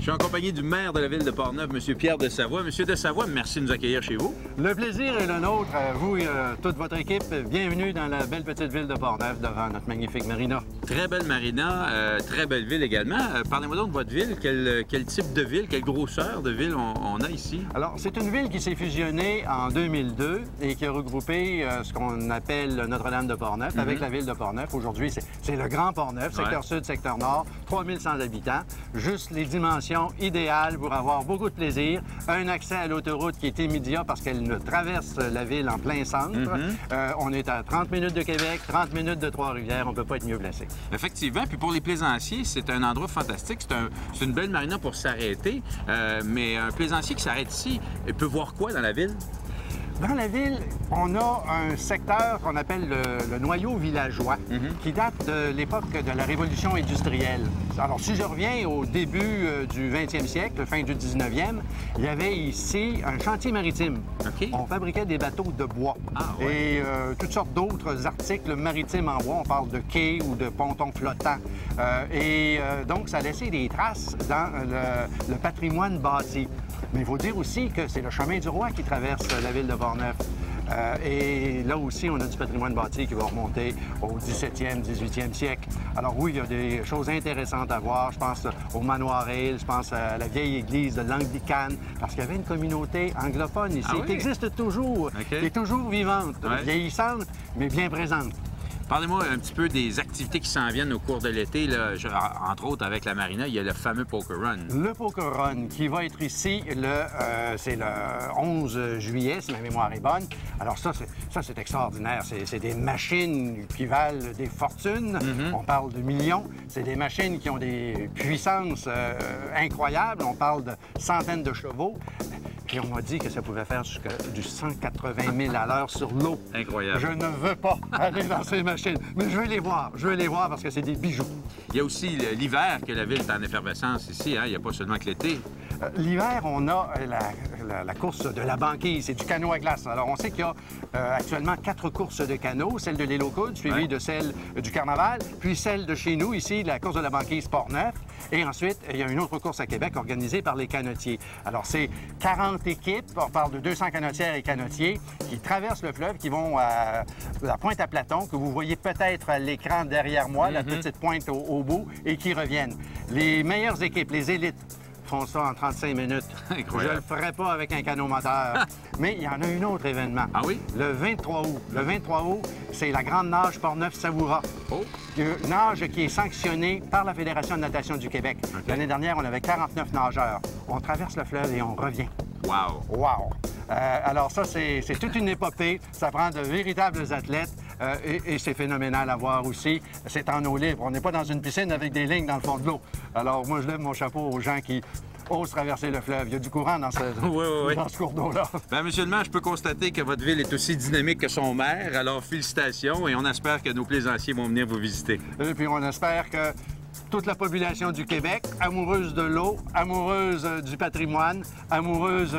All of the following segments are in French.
Je suis en compagnie du maire de la ville de Portneuf, M. Pierre de Savoie. Monsieur de Savoie, merci de nous accueillir chez vous. Le plaisir est le nôtre. Vous et toute votre équipe, bienvenue dans la belle petite ville de Portneuf devant notre magnifique marina. Très belle marina, très belle ville également. Parlez-moi donc de votre ville. Quel type de ville, quelle grosseur de ville on a ici? Alors, c'est une ville qui s'est fusionnée en 2002 et qui a regroupé ce qu'on appelle Notre-Dame de Portneuf avec la ville de Portneuf. Aujourd'hui, c'est le Grand Portneuf, secteur sud, secteur nord, 3100 habitants. Juste les dimensions idéales pour avoir beaucoup de plaisir. Un accès à l'autoroute qui est immédiat parce qu'elle ne traverse la ville en plein centre. On est à 30 minutes de Québec, 30 minutes de Trois-Rivières. On ne peut pas être mieux placé. Effectivement. Puis pour les plaisanciers, c'est un endroit fantastique. C'est une belle marina pour s'arrêter. Mais un plaisancier qui s'arrête ici, il peut voir quoi dans la ville? Dans la ville, on a un secteur qu'on appelle le noyau villageois, qui date de l'époque de la Révolution industrielle. Alors, si je reviens au début du 20e siècle, fin du 19e, il y avait ici un chantier maritime. On fabriquait des bateaux de bois et toutes sortes d'autres articles maritimes en bois. On parle de quais ou de pontons flottants. Donc, ça laissait des traces dans le patrimoine bâti. Mais il faut dire aussi que c'est le chemin du roi qui traverse la ville de Portneuf. Et là aussi, on a du patrimoine bâti qui va remonter au 17e, 18e siècle. Alors oui, il y a des choses intéressantes à voir. Je pense au Manoir Hill, je pense à la vieille église de l'Anglicane, parce qu'il y avait une communauté anglophone ici qui existe toujours, qui est toujours vivante, vieillissante, mais bien présente. Parlez-moi un petit peu des activités qui s'en viennent au cours de l'été. Entre autres, avec la marina, il y a le fameux Poker Run. Le Poker Run qui va être ici, c'est le 11 juillet, si ma mémoire est bonne. Alors ça, c'est extraordinaire. C'est des machines qui valent des fortunes. On parle de millions. C'est des machines qui ont des puissances incroyables. On parle de centaines de chevaux. Et on m'a dit que ça pouvait faire jusqu'à du 180 000 à l'heure sur l'eau. Incroyable. Je ne veux pas aller dans ces machines, mais je veux les voir. Je veux les voir parce que c'est des bijoux. Il y a aussi l'hiver que la ville est en effervescence ici. Il n'y a pas seulement que l'été. L'hiver, on a la course de la banquise, c'est du canot à glace. Alors, on sait qu'il y a actuellement 4 courses de canot, celle de l'île aux Coudes, suivie de celle du Carnaval, puis celle de chez nous, ici, la course de la banquise Portneuf. Et ensuite, il y a une autre course à Québec organisée par les canotiers. Alors, c'est 40 équipes, on parle de 200 canotières et canotiers qui traversent le fleuve, qui vont à la pointe à Platon, que vous voyez peut-être à l'écran derrière moi, la petite pointe au bout, et qui reviennent. Les meilleures équipes, les élites, font ça en 35 minutes. Incroyable. Je le ferai pas avec un canot moteur. Mais il y en a un autre événement. Ah oui? Le 23 août. Le 23 août, c'est la grande nage Portneuf-Savoura. Une nage qui est sanctionnée par la Fédération de natation du Québec. L'année dernière, on avait 49 nageurs. On traverse le fleuve et on revient. Wow! Wow! Alors ça, c'est toute une épopée. Ça prend de véritables athlètes. Et c'est phénoménal à voir aussi. C'est en eau libre. On n'est pas dans une piscine avec des lignes dans le fond de l'eau. Alors, moi, je lève mon chapeau aux gens qui osent traverser le fleuve. Il y a du courant dans ce cours d'eau-là. Bien, monsieur le maire, je peux constater que votre ville est aussi dynamique que son maire. Alors, félicitations et on espère que nos plaisanciers vont venir vous visiter. Et puis, on espère que toute la population du Québec, amoureuse de l'eau, amoureuse du patrimoine, amoureuse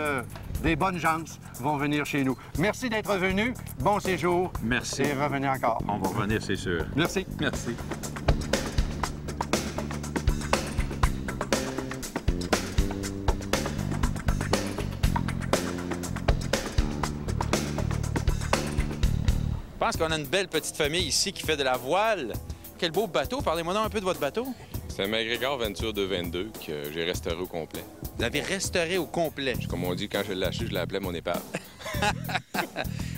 des bonnes gens, vont venir chez nous. Merci d'être venu. Bon séjour. Merci. Et revenez encore. On va revenir, c'est sûr. Merci. Merci. Je pense qu'on a une belle petite famille ici qui fait de la voile. Quel beau bateau. Parlez-moi donc un peu de votre bateau. C'est un MacGregor Venture 222 que j'ai restauré au complet. Vous l'avez restauré au complet? Comme on dit, quand je l'ai acheté, je l'appelais mon épave.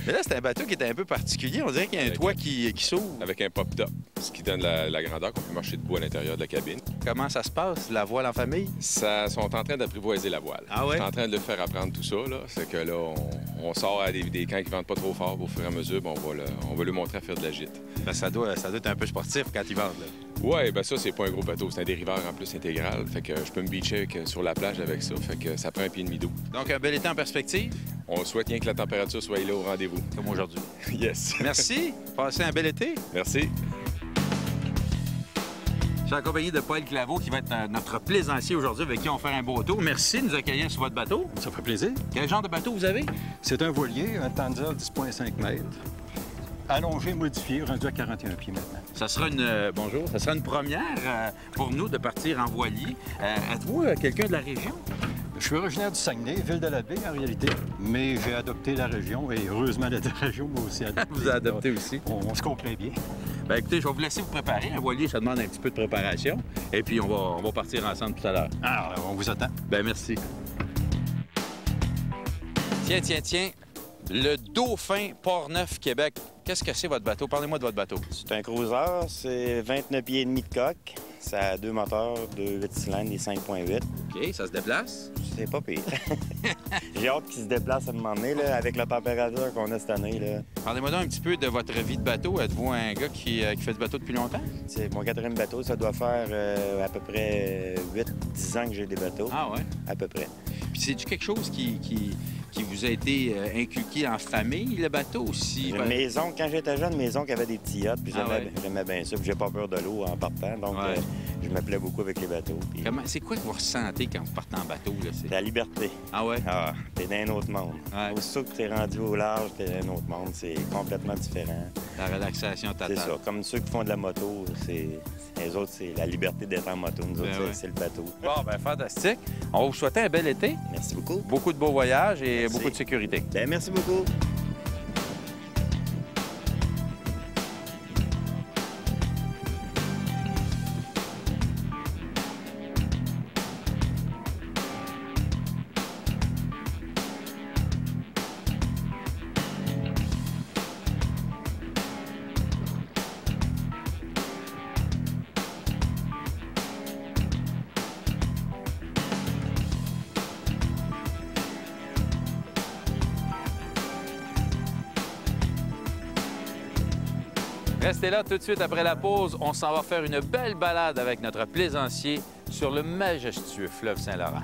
Mais là, c'est un bateau qui est un peu particulier. On dirait qu'il y a un toit qui s'ouvre. Avec un pop-top, ce qui donne la grandeur qu'on peut marcher debout à l'intérieur de la cabine. Comment ça se passe, la voile en famille? Ils sont en train d'apprivoiser la voile. Ah ouais? Ils sont en train de le faire apprendre tout ça. C'est que là, on sort à des camps qui ne vendent pas trop fort au fur et à mesure. On va lui montrer à faire de la gîte. Ben, ça doit être un peu sportif quand ils vendent. Oui, ben ça, c'est pas un gros bateau. C'est un dériveur en plus intégral. Fait que je peux me beacher sur la plage avec ça. Fait que ça prend un pied et demi d'eau. Donc, un bel été en perspective? On souhaite bien que la température soit là au rendez-vous. Comme aujourd'hui. Yes. Merci. Passez un bel été. Merci. Je suis accompagné de Paul Claveau, qui va être notre plaisancier aujourd'hui, avec qui on va faire un beau tour. Merci de nous accueillir sur votre bateau. Ça fait plaisir. Quel genre de bateau vous avez? C'est un voilier, un Tanza 10,5 mètres. allongé, modifié, rendu à 41 pieds maintenant. Ça sera bonjour, ça sera une première pour nous de partir en voilier. Êtes-vous quelqu'un de la région? Je suis originaire du Saguenay, ville de la Baie en réalité, mais j'ai adopté la région et heureusement la région m'a aussi adopté. Vous avez adopté aussi? On se comprend bien. Bien, écoutez, je vais vous laisser vous préparer. Un voilier, ça demande un petit peu de préparation. Et puis, on va partir ensemble tout à l'heure. Alors, on vous attend. Bien, merci. Tiens. Le Dauphin Port-Neuf, Québec. Qu'est-ce que c'est votre bateau? Parlez-moi de votre bateau. C'est un cruiser, c'est 29 pieds et demi de coque. Ça a 2 moteurs, 2 8 cylindres et 5.8. OK, ça se déplace? C'est pas pire. J'ai hâte qu'il se déplace à un moment donné, là, avec la température qu'on a cette année. Là. Parlez-moi donc un petit peu de votre vie de bateau. Êtes-vous un gars qui fait du bateau depuis longtemps? C'est mon 4e bateau. Ça doit faire à peu près 8-10 ans que j'ai des bateaux. Ah ouais? À peu près. Puis c'est-tu quelque chose qui vous a été inculqué en famille, le bateau aussi? Une maison, quand j'étais jeune, maison qui avait des petits yachts, puis j'aimais bien ça. Puis j'ai pas peur de l'eau en partant, donc je me plais beaucoup avec les bateaux. Puis... C'est quoi que vous ressentez quand vous partez en bateau? Là? La liberté. Ah ouais? Ah, t'es dans un autre monde. Ouais. Aussitôt que t'es rendu au large, t'es dans un autre monde. C'est complètement différent. La relaxation totale. C'est ça. Comme ceux qui font de la moto, les autres, c'est la liberté d'être en moto. Nous autres, c'est le bateau. Bon, ben fantastique. On va vous souhaiter un bel été. Merci beaucoup. Beaucoup de beaux voyages et Merci. beaucoup de sécurité. Bien, merci beaucoup. Restez là tout de suite après la pause. On s'en va faire une belle balade avec notre plaisancier sur le majestueux fleuve Saint-Laurent.